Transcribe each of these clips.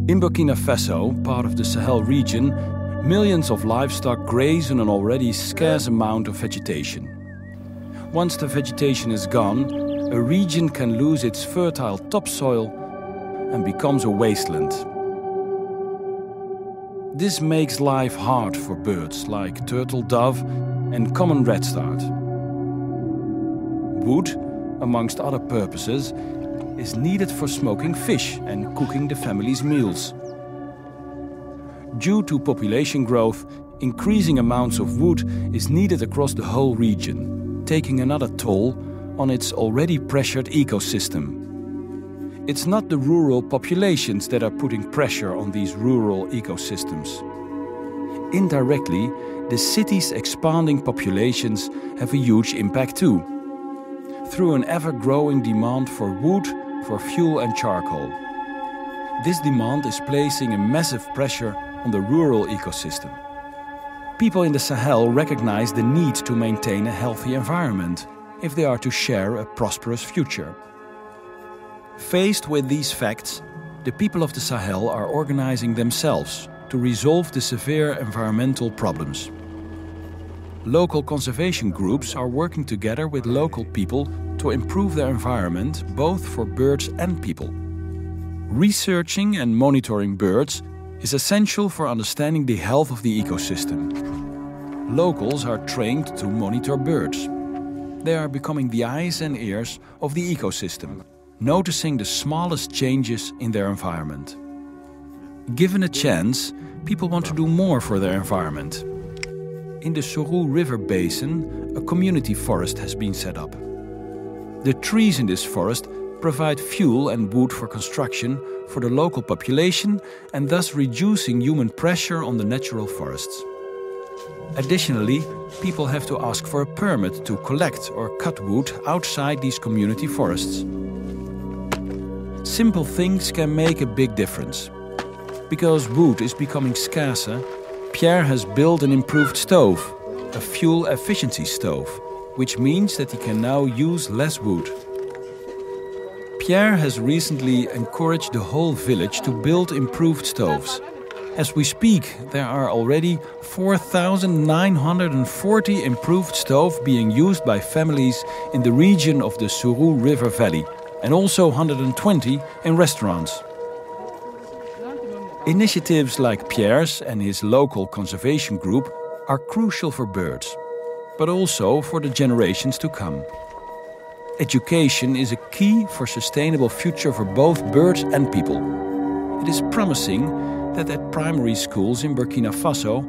In Burkina Faso, part of the Sahel region, millions of livestock graze on an already scarce amount of vegetation. Once the vegetation is gone, a region can lose its fertile topsoil and becomes a wasteland. This makes life hard for birds like turtle dove and common redstart. Wood, amongst other purposes, is needed for smoking fish and cooking the family's meals. Due to population growth, increasing amounts of wood is needed across the whole region, taking another toll on its already pressured ecosystem. It's not the rural populations that are putting pressure on these rural ecosystems. Indirectly, the city's expanding populations have a huge impact too, through an ever-growing demand for wood, for fuel and charcoal. This demand is placing a massive pressure on the rural ecosystem. People in the Sahel recognize the need to maintain a healthy environment if they are to share a prosperous future. Faced with these facts, the people of the Sahel are organizing themselves to resolve the severe environmental problems. Local conservation groups are working together with local people to improve their environment, both for birds and people. Researching and monitoring birds is essential for understanding the health of the ecosystem. Locals are trained to monitor birds. They are becoming the eyes and ears of the ecosystem, noticing the smallest changes in their environment. Given a chance, people want to do more for their environment. In the Sahara River basin, a community forest has been set up. The trees in this forest provide fuel and wood for construction for the local population and thus reducing human pressure on the natural forests. Additionally, people have to ask for a permit to collect or cut wood outside these community forests. Simple things can make a big difference. Because wood is becoming scarcer, Pierre has built an improved stove, a fuel efficiency stove, which means that he can now use less wood. Pierre has recently encouraged the whole village to build improved stoves. As we speak, there are already 4,940 improved stoves being used by families in the region of the Sahara River Valley, and also 120 in restaurants. Initiatives like Pierre's and his local conservation group are crucial for birds, but also for the generations to come. Education is a key for sustainable future for both birds and people. It is promising that at primary schools in Burkina Faso,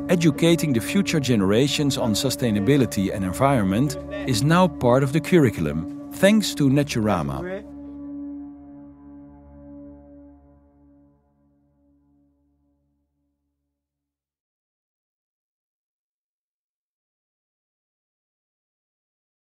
educating the future generations on sustainability and environment is now part of the curriculum, thanks to Naturama.